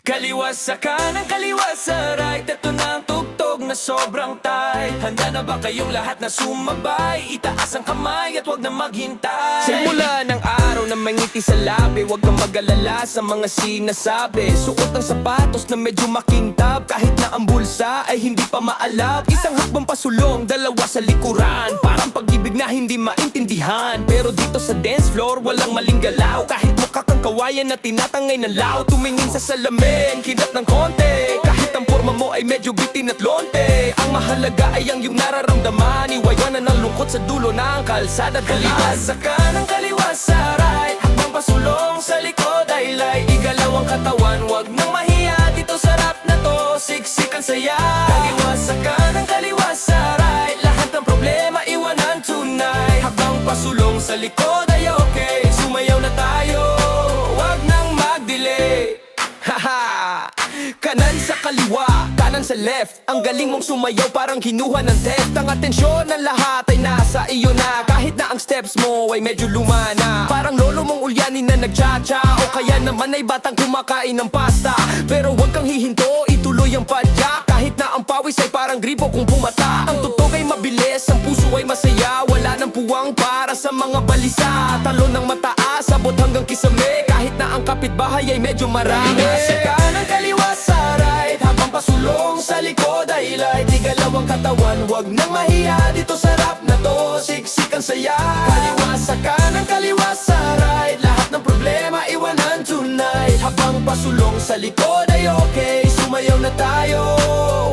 Kaliwa sa kanan, kaliwa sa right. Ito na ang tugtog na sobrang tight. Handa na ba kayong lahat na sumabay? Itaas ang kamay at wag na maghintay. Simula ng araw na may ngiti sa labi, wag kang mag-alala sa mga sinasabi. Suot ang sapatos na medyo makintab, kahit na ang bulsa ay hindi pa maalab. Isang hakbang pasulong, dalawa sa likuran. Parang pag-ibig na hindi maintindihan. Pero dito sa dance floor, walang maling galaw. Kahit mukha kang kawayan na tinatangay ng lao. Tumingin sa salamin, kinat ng konti. Kahit ang forma mo ay medyo bitin at lonte. Ang mahalaga ay ang iyong nararamdaman. Iwayanan ng lungkot sa dulo ng kalsada. Kaliwa sa kanan, kaliwa sa right. Hakbang pasulong sa likod ay light. Igalaw ang katawan, wag nang mahiya. Dito sa rap na to, siksik ang saya. Kaliwa sa kanan, kaliwa sa right. Lahat ng problema iwanan tonight. Habang pasulong sa likod ay okay. Sumayaw na tayo, wag nang mag-delay. Haha! Kanan sa kaliwa, kanan sa left. Ang galing mong sumayaw, parang kinuha ng theft. Ang atensyon ng lahat ay nasa iyo na. Kahit na ang steps mo ay medyo lumana. Parang lolo mong ulyanin na nagcha-cha. O kaya naman ay batang kumakain ng pasta. Pero huwag kang hihinto, ituloy ang padyak. Kahit na ang pawis ay parang gripo kung pumata. Ang tugtog ay mabilis, ang puso ay masaya. Wala nang puwang para sa mga balisa. Talon ng mataas, abot hanggang kisame. Kahit na ang kapitbahay ay medyo marami. Sa kanan, kaliwa sa right. Habang pasulong sa likod ay light. Igalaw ang katawan, wag nang mahiya. Dito sa rap na to, siksik ang saya. Kaliwa sa kanan, kaliwa sa right. Lahat ng problema iwanan tonight. Habang pasulong sa likod ay okay. Sumayaw na tayo,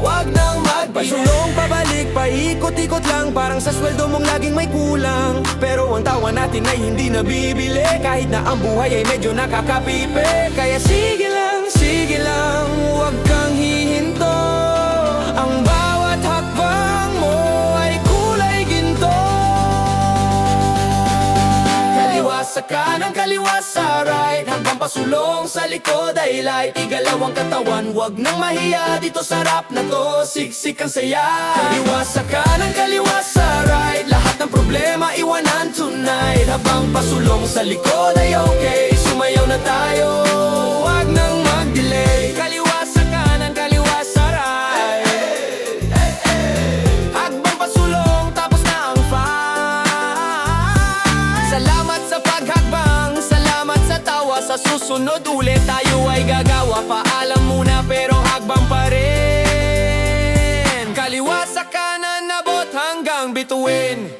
wag nang mag-delay. Pasulong pabalik, paikot-ikot lang. Parang sa sweldo mong laging may kulang. Pero ang tawa natin ay hindi nabibili. Kahit na ang buhay ay medyo nakakapipi. Kaya sige lang, huwag kang hihinto. Ang bawat hakbang mo ay kulay ginto. Kaliwa sa kanan, kaliwa sa right. Hanggang pasulong sa likod ay light. Igalaw ang katawan, wag nang mahiya. Dito sa rap na to, siksik ang saya. Kaliwa sa kanan, kaliwa sa right. Lahat ng problema iwanan tonight. Habang pasulong sa likod ay okay. Sumayaw na tayo, wag nang mag-delay. Kaliwa sa kanan, kaliwa sa right. Hakbang pasulong, tapos na ang fight. Salamat sa paghakbang, salamat sa tawa. Sa susunod ulit tayo ay gagawa. Paalam muna pero hakbang pa rin. Kaliwa sa kanan, abot hanggang bituin.